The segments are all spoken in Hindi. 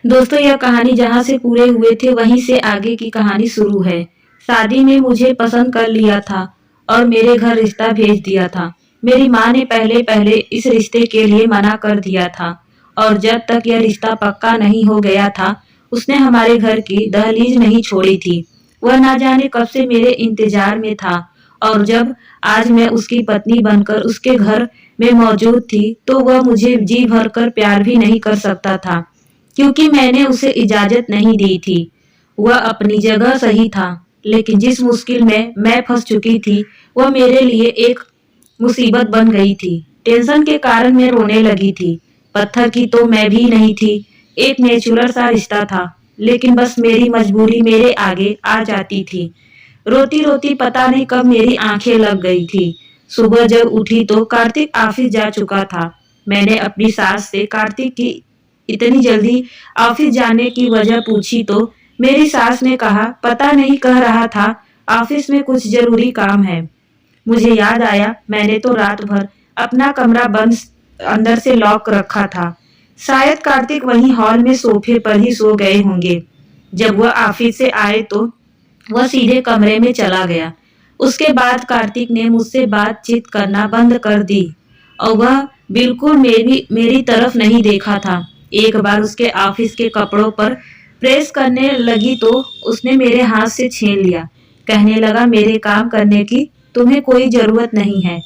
दोस्तों, यह कहानी जहाँ से पूरे हुए थे वहीं से आगे की कहानी शुरू है। शादी में मुझे पसंद कर लिया था और मेरे घर रिश्ता भेज दिया था। मेरी माँ ने पहले पहले इस रिश्ते के लिए मना कर दिया था और जब तक यह रिश्ता पक्का नहीं हो गया था उसने हमारे घर की दहलीज नहीं छोड़ी थी। वह ना जाने कब से मेरे इंतजार में था और जब आज मैं उसकी पत्नी बनकर उसके घर में मौजूद थी तो वह मुझे जी भर कर प्यार भी नहीं कर सकता था क्योंकि मैंने उसे इजाजत नहीं दी थी। वह अपनी जगह सही था, लेकिन जिस मुश्किल में मैं फंस चुकी थी वह मेरे लिए एक मुसीबत बन गई थी। टेंशन के कारण मैं रोने लगी थी। पत्थर की तो मैं भी नहीं थी, एक नेचुरल सा रिश्ता था, लेकिन बस मेरी मजबूरी मेरे आगे आ जाती थी। रोती रोती पता नहीं कब मेरी आंखें लग गई थी। सुबह जब उठी तो कार्तिक ऑफिस जा चुका था। मैंने अपनी सास से कार्तिक की इतनी जल्दी ऑफिस जाने की वजह पूछी तो मेरी सास ने कहा पता नहीं, कह रहा था ऑफिस में कुछ जरूरी काम है। मुझे याद आया मैंने तो रात भर अपना कमरा बंद अंदर से लॉक रखा था। शायद कार्तिक वहीं हॉल में सोफे पर ही सो गए होंगे। जब वह ऑफिस से आए तो वह सीधे कमरे में चला गया। उसके बाद कार्तिक ने मुझसे बातचीत करना बंद कर दी और वह बिल्कुल मेरी तरफ नहीं देखा था। एक बार उसके ऑफिस के कपड़ों पर प्रेस करने लगी तो उसने मेरे हाथ से छीन लिया। कहने लगा मेरे काम करने की तुम्हें कोई जरूरत नहीं है।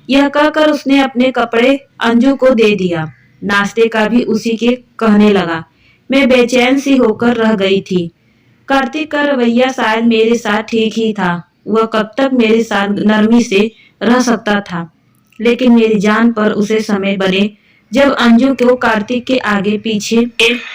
यह कहकर उसने अपने कपड़े अंजू को दे दिया। नाश्ते का भी उसी के कहने लगा। मैं बेचैन सी होकर रह गई थी। कार्तिक का रवैया शायद मेरे साथ ठीक ही था। वह कब तक मेरे साथ नरमी से रह सकता था, लेकिन मेरी जान पर उसे समय बने जब अंजू को कार्तिक के आगे पीछे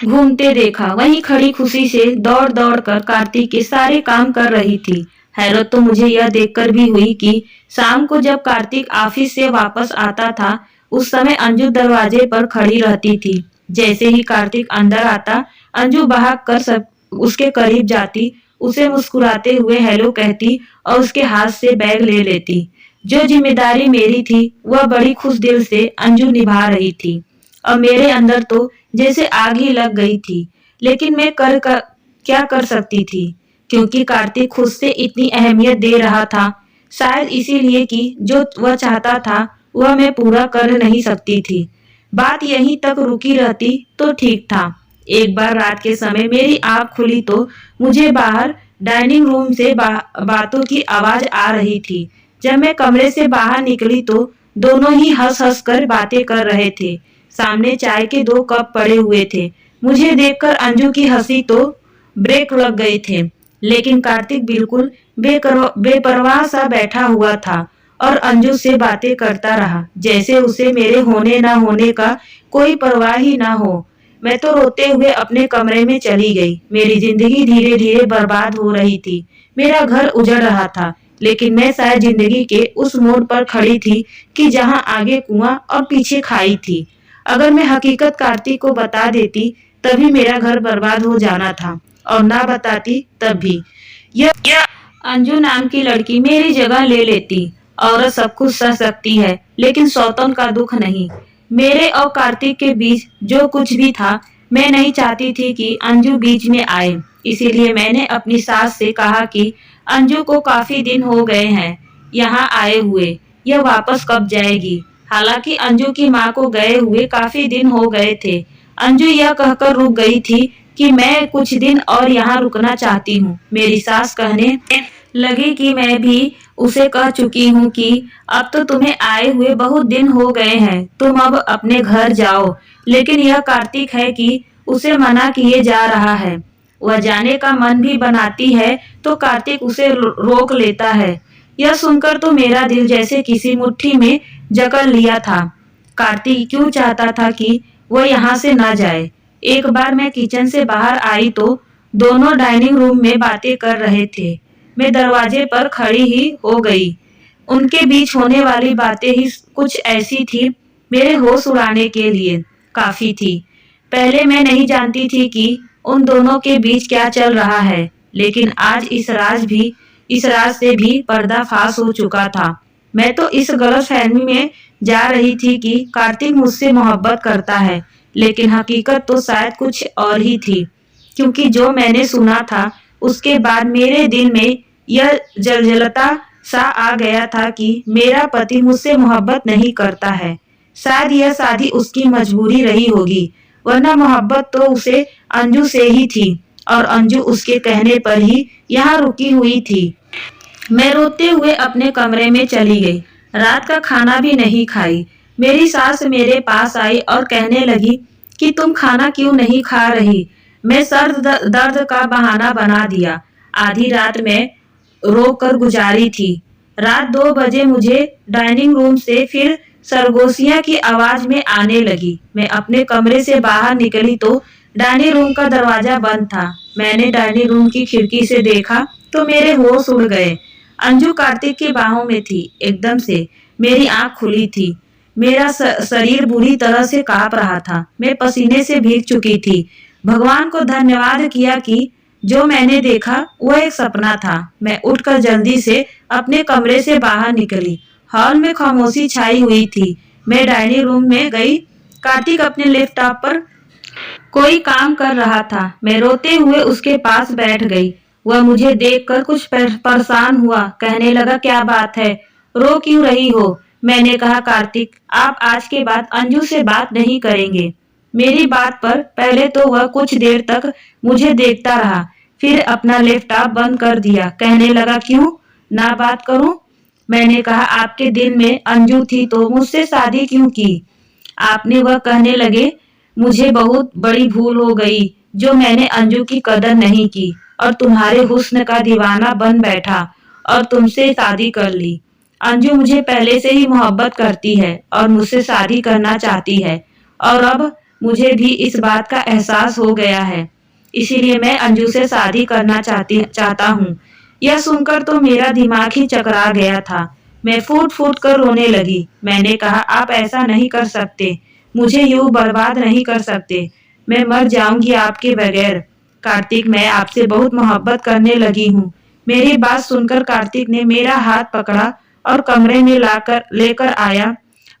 घूमते देखा। वहीं खड़ी खुशी से दौड़ दौड़ कर कार्तिक के सारे काम कर रही थी। हैरत तो मुझे यह देखकर भी हुई कि शाम को जब कार्तिक ऑफिस से वापस आता था उस समय अंजू दरवाजे पर खड़ी रहती थी। जैसे ही कार्तिक अंदर आता अंजू भाग कर सब उसके करीब जाती, उसे मुस्कुराते हुए हेलो कहती और उसके हाथ से बैग ले लेती। जो जिम्मेदारी मेरी थी वह बड़ी खुश दिल से अंजू निभा रही थी और मेरे अंदर तो जैसे आग ही लग गई थी। लेकिन मैं क्या कर सकती थी, क्योंकि कार्तिक खुद से इतनी अहमियत दे रहा था। शायद इसीलिए कि जो वह चाहता था वह मैं पूरा कर नहीं सकती थी। बात यहीं तक रुकी रहती तो ठीक था। एक बार रात के समय मेरी आंख खुली तो मुझे बाहर डाइनिंग रूम से बातों की आवाज आ रही थी। जब मैं कमरे से बाहर निकली तो दोनों ही हंस हंस कर बातें कर रहे थे। सामने चाय के 2 कप पड़े हुए थे। मुझे देखकर अंजू की हंसी तो ब्रेक लग गए थे, लेकिन कार्तिक बिल्कुल बेपरवाह सा बैठा हुआ था और अंजू से बातें करता रहा, जैसे उसे मेरे होने ना होने का कोई परवाह ही ना हो। मैं तो रोते हुए अपने कमरे में चली गई। मेरी जिंदगी धीरे धीरे बर्बाद हो रही थी। मेरा घर उजड़ रहा था, लेकिन मैं शायद जिंदगी के उस मोड़ पर खड़ी थी कि जहां आगे कुआं और पीछे खाई थी। अगर मैं हकीकत कार्तिक को बता देती तभी मेरा घर बर्बाद हो जाना था, और ना बताती तब भी यह अंजू नाम की लड़की मेरी जगह ले लेती। औरत सब कुछ सह सकती है, लेकिन सौतन का दुख नहीं। मेरे और कार्तिक के बीच जो कुछ भी था, मैं नहीं चाहती थी कि अंजू बीच में आए। इसीलिए मैंने अपनी सास से कहा कि अंजू को काफी दिन हो गए हैं यहाँ आए हुए, यह वापस कब जाएगी। हालांकि अंजू की माँ को गए हुए काफी दिन हो गए थे। अंजू यह कहकर रुक गई थी कि मैं कुछ दिन और यहाँ रुकना चाहती हूँ। मेरी सास कहने लगी कि मैं भी उसे कह चुकी हूँ कि अब तो तुम्हें आए हुए बहुत दिन हो गए हैं, तुम अब अपने घर जाओ। लेकिन यह कार्तिक है कि उसे मना किए जा रहा है। वह जाने का मन भी बनाती है तो कार्तिक उसे रोक लेता है। यह सुनकर तो मेरा दिल जैसे किसी मुट्ठी में जकड़ लिया था। कार्तिक क्यों चाहता था कि वह यहाँ से ना जाए। एक बार मैं किचन से बाहर आई तो दोनों डाइनिंग रूम में बातें कर रहे थे। मैं दरवाजे पर खड़ी ही हो गई। उनके बीच होने वाली बातें ही कुछ ऐसी थी, मेरे होश उड़ाने के लिए काफी थी। पहले मैं नहीं जानती थी कि उन दोनों के बीच क्या चल रहा है, लेकिन आज इस राज से भी पर्दाफाश हो चुका था। मैं तो इस गलतफहमी में जा रही थी कि कार्तिक मुझसे मोहब्बत करता है, लेकिन हकीकत तो शायद कुछ और ही थी, क्योंकि जो मैंने सुना था उसके बाद मेरे दिल में यह जलजलता सा आ गया था कि मेरा पति मुझसे मोहब्बत नहीं करता है। शायद यह शादी उसकी मजबूरी रही होगी, वरना मोहब्बत तो उसे अंजू से ही थी और अंजू उसके कहने पर ही यहाँ रुकी हुई थी। मैं रोते हुए अपने कमरे में चली गई। रात का खाना भी नहीं खाई। मेरी सास मेरे पास आई और कहने लगी कि तुम खाना क्यों नहीं खा रही। मैं सर दर्द का बहाना बना दिया। आधी रात में रो कर गुजारी थी। रात 2 बजे मुझे डाइनिंग रूम से फिर सरगोशियां की आवाज में आने लगी। मैं अपने कमरे से बाहर निकली तो डाइनिंग रूम का दरवाजा बंद था। मैंने डाइनिंग रूम की खिड़की से देखा तो मेरे होश उड़ गए। अंजू कार्तिक की बाहों में थी। एकदम से मेरी आंख खुली थी। मेरा शरीर बुरी तरह से कांप रहा था। मैं पसीने से भीग चुकी थी। भगवान को धन्यवाद किया कि जो मैंने देखा वह एक सपना था। मैं उठकर जल्दी से अपने कमरे से बाहर निकली। हॉल में खामोशी छाई हुई थी। मैं डाइनिंग रूम में गई। कार्तिक अपने लैपटॉप पर कोई काम कर रहा था। मैं रोते हुए उसके पास बैठ गई। वह मुझे देखकर कुछ परेशान हुआ। कहने लगा, क्या बात है, रो क्यों रही हो? मैंने कहा, कार्तिक, आप आज के बाद अंजू से बात नहीं करेंगे। मेरी बात पर पहले तो वह कुछ देर तक मुझे देखता रहा, फिर अपना लैपटॉप बंद कर दिया। कहने लगा, क्यों ना बात करूं? मैंने कहा, आपके दिल में अंजू थी तो मुझसे शादी क्यों की आपने? वह कहने लगे, मुझे बहुत बड़ी भूल हो गई जो मैंने अंजू की कदर नहीं की और तुम्हारे हुस्न का दीवाना बन बैठा और तुमसे शादी कर ली। अंजू मुझे पहले से ही मोहब्बत करती है और मुझसे शादी करना चाहती है और अब मुझे भी इस बात का एहसास हो गया है। इसीलिए मैं अंजू से शादी करना चाहता हूँ। यह सुनकर तो मेरा दिमाग ही चकरा गया था। मैं फूट फूट कर रोने लगी। मैंने कहा, आप ऐसा नहीं कर सकते, मुझे यूं बर्बाद नहीं कर सकते। मैं मर जाऊंगी आपके बगैर। कार्तिक, मैं आपसे बहुत मोहब्बत करने लगी हूँ। मेरी बात सुनकर कार्तिक ने मेरा हाथ पकड़ा और कमरे में लेकर आया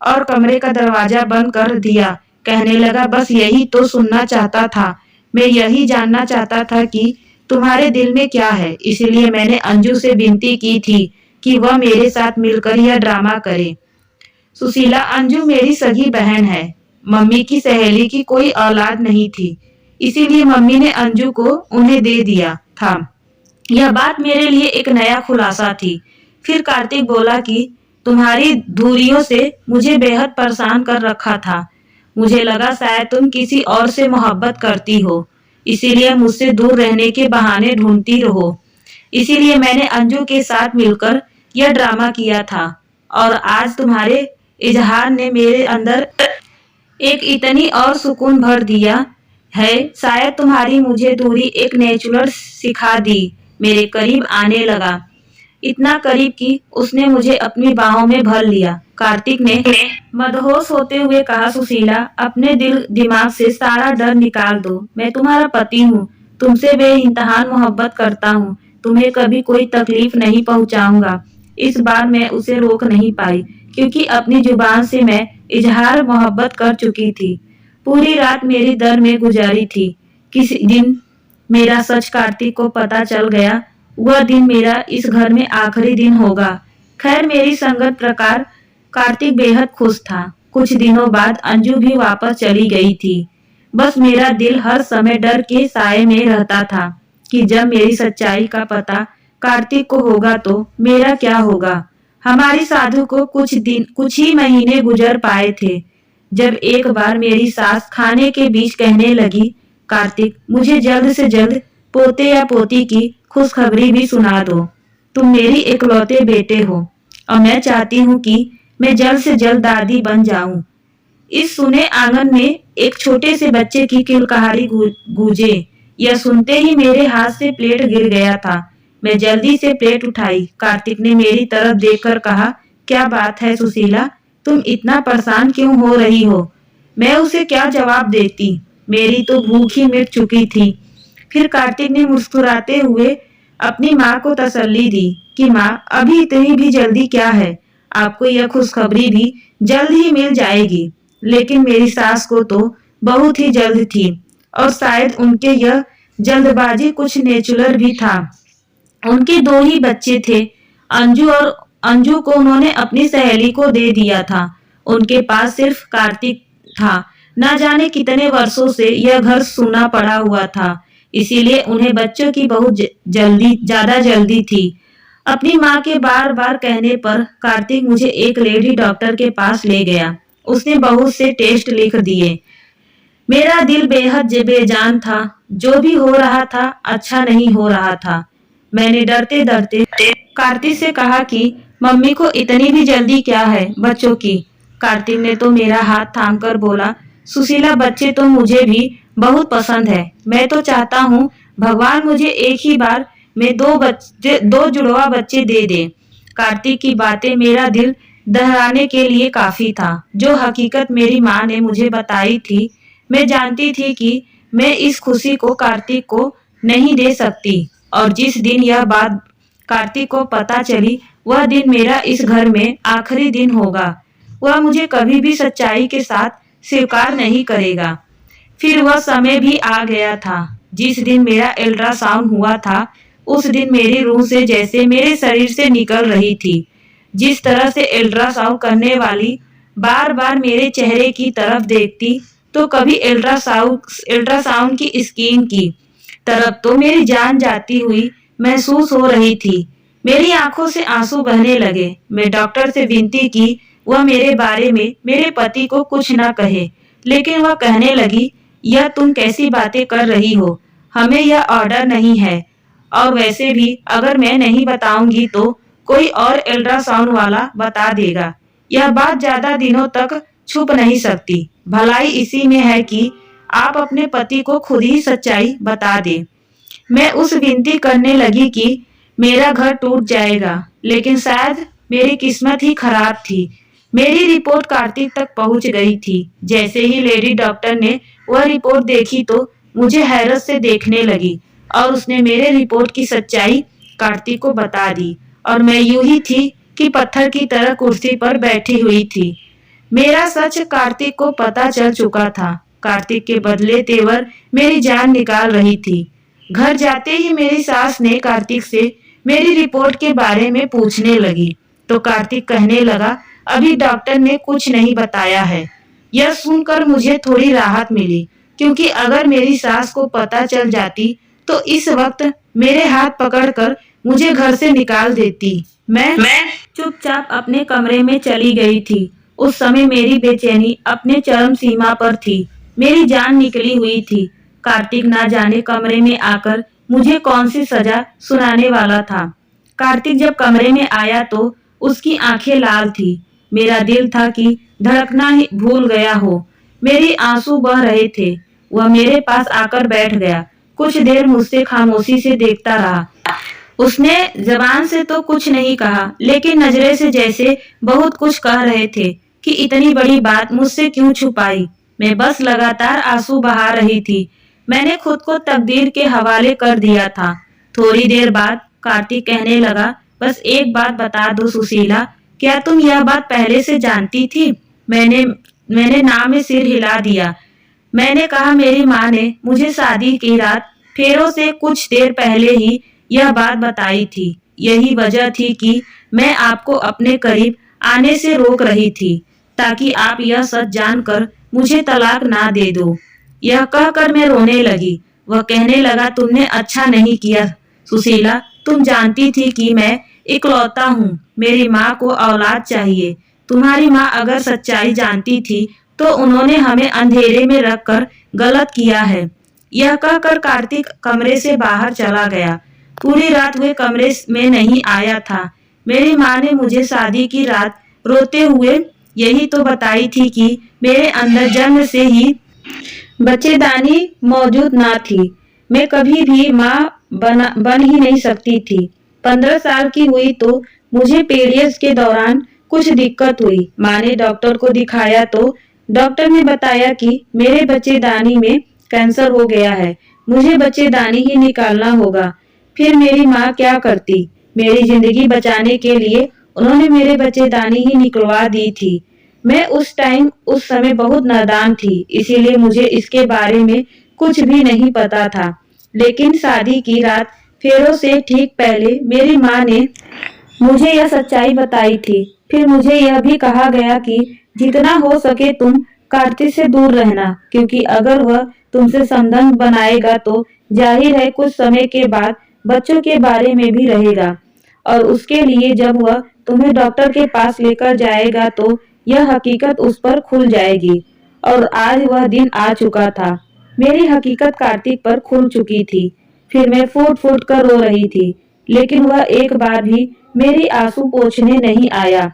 और कमरे का दरवाजा बंद कर दिया। कहने लगा, बस यही तो सुनना चाहता था। मैं यही जानना चाहता था कि तुम्हारे दिल में क्या है। इसलिए मैंने अंजू से विनती की थी कि वह मेरे साथ मिलकर यह ड्रामा करे। सुशीला, अंजू मेरी सगी बहन है। मम्मी की सहेली की कोई औलाद नहीं थी, इसीलिए मम्मी ने अंजू को उन्हें दे दिया था। यह बात मेरे लिए एक नया खुलासा थी। फिर कार्तिक बोला कि तुम्हारी दूरियों से मुझे बेहद परेशान कर रखा था। मुझे लगा शायद तुम किसी और से मोहब्बत करती हो, इसीलिए मुझसे दूर रहने के बहाने ढूंढती रहो। इसीलिए मैंने अंजू के साथ मिलकर यह ड्रामा किया था और आज तुम्हारे इजहार ने मेरे अंदर एक इतनी और सुकून भर दिया है। शायद तुम्हारी मुझे दूरी एक नेचुरल सिखा दी। मेरे करीब आने लगा, इतना करीब कि उसने मुझे अपनी बाहों में भर लिया। कार्तिक ने मदहोश होते हुए कहा, सुशीला, अपने दिल दिमाग से सारा डर निकाल दो। मैं तुम्हारा पति हूँ, तुमसे बेइंतहा मोहब्बत करता हूँ, तुम्हें कभी कोई तकलीफ नहीं पहुँचाऊंगा। इस बार मैं उसे रोक नहीं पाई, क्योंकि अपनी जुबान से मैं इजहार मोहब्बत कर चुकी थी। पूरी रात मेरी दर में गुजारी थी। किसी दिन मेरा सच कार्तिक को पता चल गया। वह दिन मेरा इस घर में आखिरी दिन होगा। खैर, मेरी संगत प्रकार कार्तिक बेहद खुश था। कुछ दिनों बाद अंजू भी वापस चली गई थी। बस मेरा दिल हर समय डर के साए में रहता था कि जब मेरी सच्चाई का पता कार्तिक को होगा तो मेरा क्या होगा। हमारी साधु को कुछ ही महीने गुजर पाए थे जब एक बार मेरी सास खाने के बीच कहने लगी, कार्तिक, मुझे जल्द से जल्द पोते या पोती की खुशखबरी भी सुना दो। तुम मेरी इकलौते बेटे हो और मैं चाहती हूँ कि मैं जल्द से जल्द दादी बन जाऊं। इस सुने आंगन में एक छोटे से बच्चे की किलकारी गूंजे। यह सुनते ही मेरे हाथ से प्लेट गिर गया था। मैं जल्दी से प्लेट उठाई। कार्तिक ने मेरी तरफ देखकर कहा, क्या बात है सुशीला, तुम इतना परेशान क्यों हो रही हो? मैं उसे क्या जवाब देती? मेरी तो भूख ही मिट चुकी थी। फिर कार्तिक ने मुस्कुराते हुए अपनी माँ को तसल्ली दी कि माँ, अभी इतनी भी जल्दी क्या है, आपको यह खुशखबरी भी जल्द ही मिल जाएगी। लेकिन मेरी सास को तो बहुत ही जल्द थी और शायद उनके यह जल्दबाजी कुछ नेचुरल भी था। उनके दो ही बच्चे थे, अंजू और अंजू को उन्होंने अपनी सहेली को दे दिया था। उनके पास सिर्फ कार्तिक था। न जाने कितने वर्षों से यह घर सूना पड़ा हुआ था, इसीलिए उन्हें बच्चों की बहुत ज्यादा जल्दी थी। अपनी माँ के बार बार कहने पर कार्तिक मुझे एक लेडी डॉक्टर के पास ले गया। उसने बहुत से टेस्ट लिख दिए। मेरा दिल बेहद बेजान था। जो भी हो रहा था अच्छा नहीं हो रहा था। मैंने डरते डरते कार्तिक से कहा कि मम्मी को इतनी भी जल्दी क्या है बच्चों की। कार्तिक ने तो मेरा हाथ थामकर बोला, सुशीला बच्चे तो मुझे भी बहुत पसंद है। मैं तो चाहता हूँ भगवान मुझे एक ही बार में दो जुड़वा बच्चे दे दे। कार्तिक की बातें मेरा दिल दहराने के लिए काफी था। जो हकीकत मेरी माँ ने मुझे बताई थी, मैं जानती थी कि मैं इस खुशी को कार्तिक को नहीं दे सकती। और जिस दिन यह बात कार्तिक को पता चली, वह दिन मेरा इस घर में आखिरी दिन होगा। वह मुझे कभी भी सच्चाई के साथ स्वीकार नहीं करेगा। फिर वह समय भी आ गया था। जिस दिन मेरा अल्ट्रासाउंड हुआ था, उस दिन मेरी रूह से जैसे मेरे शरीर से निकल रही थी। जिस तरह से अल्ट्रासाउंड करने वाली बार बार मेरे चेहरे की तरफ देखती, तो कभी अल्ट्रासाउंड की स्क्रीन की तरफ, तो मेरी जान जाती हुई महसूस हो रही थी। मेरी आंखों से आंसू बहने लगे। मैं डॉक्टर से विनती की वह मेरे बारे में मेरे पति को कुछ न कहे, लेकिन वह कहने लगी, यह तुम कैसी बातें कर रही हो, हमें यह ऑर्डर नहीं है। और वैसे भी अगर मैं नहीं बताऊंगी तो कोई और अल्ट्रासाउंड वाला बता देगा। यह बात ज्यादा दिनों तक छुप नहीं सकती। भलाई इसी में है कि आप अपने पति को खुद ही सच्चाई बता दें। मैं उस विनती करने लगी कि मेरा घर टूट जाएगा, लेकिन शायद मेरी किस्मत ही खराब थी। मेरी रिपोर्ट कार्तिक तक पहुंच गई थी। जैसे ही लेडी डॉक्टर ने वह रिपोर्ट देखी तो मुझे हैरत से देखने लगी और उसने मेरे रिपोर्ट की सच्चाई कार्तिक को बता दी। और मैं यूं ही थी कि पत्थर की तरह कुर्सी पर बैठी हुई थी। मेरा सच कार्तिक को पता चल चुका था। कार्तिक के बदले तेवर मेरी जान निकाल रही थी। घर जाते ही मेरी सास ने कार्तिक से मेरी रिपोर्ट के बारे में पूछने लगी, तो कार्तिक कहने लगा, अभी डॉक्टर ने कुछ नहीं बताया है। यह सुनकर मुझे थोड़ी राहत मिली, क्योंकि अगर मेरी सास को पता चल जाती तो इस वक्त मेरे हाथ पकड़कर मुझे घर से निकाल देती। मैं चुपचाप अपने कमरे में चली गई थी। उस समय मेरी बेचैनी अपने चरम सीमा पर थी। मेरी जान निकली हुई थी। कार्तिक ना जाने कमरे में आकर मुझे कौन सी सजा सुनाने वाला था। कार्तिक जब कमरे में आया तो उसकी आंखें लाल थी। मेरा दिल था कि धड़कना ही भूल गया हो। मेरी आंसू बह रहे थे। वह मेरे पास आकर बैठ गया। कुछ देर मुझसे खामोशी से देखता रहा। उसने जबान से तो कुछ नहीं कहा, लेकिन नजरे से जैसे बहुत कुछ कह रहे थे कि इतनी बड़ी बात मुझसे क्यों छुपाई। मैं बस लगातार आंसू बहा रही थी। मैंने खुद को तकदीर के हवाले कर दिया था। थोड़ी देर बाद कार्तिक कहने लगा, बस एक बात बता दो सुशीला, क्या तुम यह बात पहले से जानती थी? मैंने ना में सिर हिला दिया। मैंने कहा, मेरी माँ ने मुझे शादी की रात फेरों से कुछ देर पहले ही यह बात बताई थी। यही वजह थी कि मैं आपको अपने करीब आने से रोक रही थी, ताकि आप यह सच जानकर मुझे तलाक ना दे दो। यह कहकर मैं रोने लगी। वह कहने लगा, तुमने अच्छा नहीं किया सुशीला। तुम जानती थी कि मैं इकलौता हूँ। मेरी माँ को औलाद चाहिए। तुम्हारी माँ अगर सच्चाई जानती थी तो उन्होंने हमें अंधेरे में रखकर गलत किया है। यह कहकर कार्तिक कमरे से बाहर चला गया। पूरी रात वह कमरे में नहीं आया था। मेरी माँ ने मुझे शादी की रात रोते हुए यही तो बताई थी कि मेरे अंदर जन्म से ही बच्चेदानी मौजूद ना थी। मैं कभी भी माँ बन ही नहीं सकती थी। 15 साल की हुई तो मुझे पीरियड्स के दौरान कुछ दिक्कत हुई। माँ ने डॉक्टर को दिखाया तो डॉक्टर ने बताया कि मेरे बच्चेदानी में कैंसर हो गया है। मुझे बच्चेदानी ही निकालना होगा। फिर मेरी माँ क्या करती? मेरी जिंदगी बचाने के लिए उन्होंने मेरे बच्चेदानी ही निकलवा दी थी। मैं उस समय बहुत नादान थी, इसीलिए मुझे इसके बारे में कुछ भी नहीं पता था। लेकिन शादी की रात फेरों से ठीक पहले मेरी माँ ने मुझे यह सच्चाई बताई थी। फिर मुझे यह भी कहा गया कि जितना हो सके तुम कार्तिक से दूर रहना, क्योंकि अगर वह तुमसे संबंध बनाएगा तो जाहिर है कुछ समय के बाद बच्चों के बारे में भी रहेगा, और उसके लिए जब वह तुम्हें डॉक्टर के पास लेकर जाएगा तो यह हकीकत उस पर खुल जाएगी। और आज वह दिन आ चुका था। मेरी हकीकत कार्तिक पर खुल चुकी थी। फिर मैं फूट फूट कर रो रही थी, लेकिन वह एक बार भी मेरी आंसू पोंछने नहीं आया।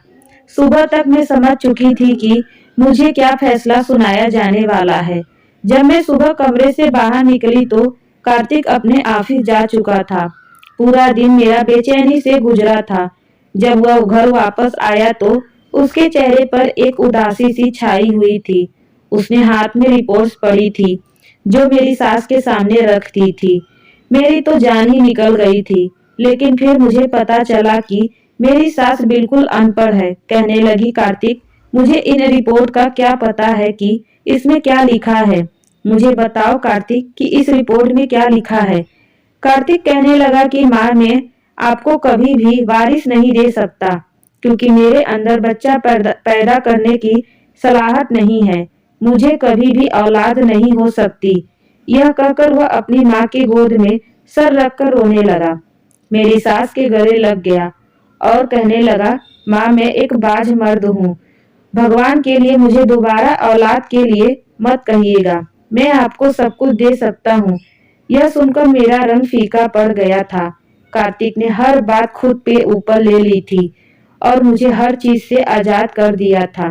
सुबह तक मैं समझ चुकी थी कि मुझे क्या फैसला सुनाया जाने वाला है। जब मैं सुबह कमरे से बाहर निकली तो कार्तिक अपने ऑफिस जा चुका था। पूरा दिन मेरा बेचैनी से गुजरा था। जब वह घर वापस आया तो उसके चेहरे पर एक उदासी सी छाई हुई थी। उसने हाथ में रिपोर्ट्स पड़ी थी जो मेरी सास के सामने रख दी थी। मेरी तो जान ही निकल गई थी, लेकिन फिर मुझे पता चला कि मेरी सास बिल्कुल अनपढ़ है। कहने लगी, कार्तिक, मुझे इन रिपोर्ट का क्या पता है कि इसमें क्या लिखा है। मुझे बताओ कार्तिक कि इस रिपोर्ट में क्या लिखा है। कार्तिक कहने लगा कि माँ, मैं आपको कभी भी वारिस नहीं दे सकता, क्योंकि मेरे अंदर बच्चा पैदा करने की सलाहत नहीं है। मुझे कभी भी औलाद नहीं हो सकती। यह कहकर वह अपनी माँ की गोद में सर रखकर रोने लगा। मेरी सास के गले लग गया और कहने लगा, माँ, मैं एक बाझ मर्द हूँ। भगवान के लिए मुझे दोबारा औलाद के लिए मत कहिएगा। मैं आपको सब कुछ दे सकता हूँ। यह सुनकर मेरा रंग फीका पड़ गया था। कार्तिक ने हर बात खुद पे ऊपर ले ली थी और मुझे हर चीज से आजाद कर दिया था।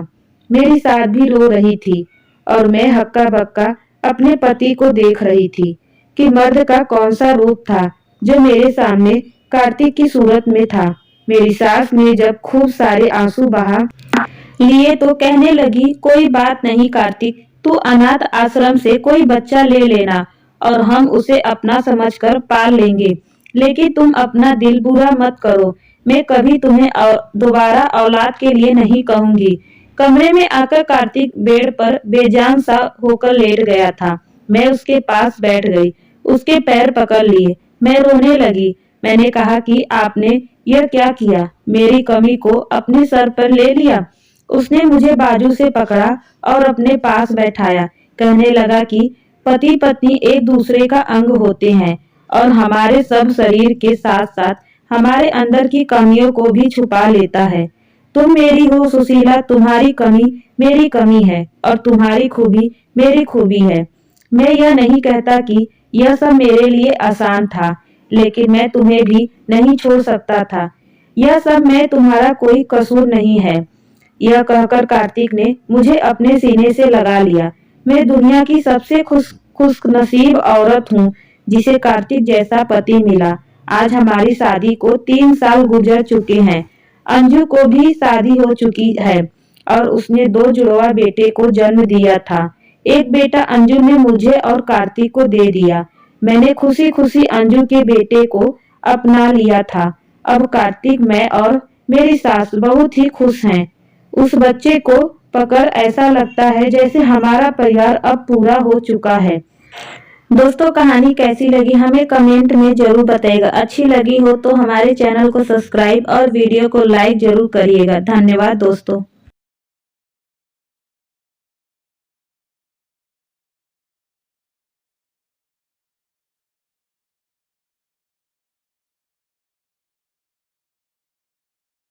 मेरी सास भी रो रही थी और मैं हक्का बक्का अपने पति को देख रही थी कि मर्द का कौन सा रूप था जो मेरे सामने कार्तिक की सूरत में था। मेरी सास ने जब खूब सारे आंसू बहा लिए तो कहने लगी, कोई बात नहीं कार्तिक, तू अनाथ आश्रम से कोई बच्चा ले लेना और हम उसे अपना समझकर पाल लेंगे। लेकिन तुम अपना दिल बुरा मत करो। मैं कभी तुम्हें दोबारा औलाद के लिए नहीं कहूंगी। कमरे में आकर कार्तिक बेड पर बेजान सा होकर लेट गया था। मैं उसके पास बैठ गई, उसके पैर पकड़ लिए। मैं रोने लगी। मैंने कहा कि आपने यह क्या किया, मेरी कमी को अपने सर पर ले लिया। उसने मुझे बाजू से पकड़ा और अपने पास बैठाया। कहने लगा कि पति पत्नी एक दूसरे का अंग होते हैं और हमारे सब शरीर के साथ साथ हमारे अंदर की कमियों को भी छुपा लेता है। तुम मेरी हो सुशीला, तुम्हारी कमी मेरी कमी है और तुम्हारी खूबी मेरी खूबी है। मैं यह नहीं कहता कि यह सब मेरे लिए आसान था, लेकिन मैं तुम्हें भी नहीं छोड़ सकता था। यह सब मैं तुम्हारा कोई कसूर नहीं है। यह कहकर कार्तिक ने मुझे अपने सीने से लगा लिया। मैं दुनिया की सबसे खुशनसीब औरत हूँ जिसे कार्तिक जैसा पति मिला। आज हमारी शादी को 3 साल गुजर चुके हैं। अंजू को भी शादी हो चुकी है और उसने 2 जुड़वा बेटे को जन्म दिया था। एक बेटा अंजू ने मुझे और कार्तिक को दे दिया। मैंने खुशी खुशी अंजू के बेटे को अपना लिया था। अब कार्तिक, मैं और मेरी सास बहुत ही खुश हैं। उस बच्चे को पकड़ ऐसा लगता है जैसे हमारा परिवार अब पूरा हो चुका है। दोस्तों, कहानी कैसी लगी हमें कमेंट में जरूर बताइएगा। अच्छी लगी हो तो हमारे चैनल को सब्सक्राइब और वीडियो को लाइक जरूर करिएगा। धन्यवाद दोस्तों।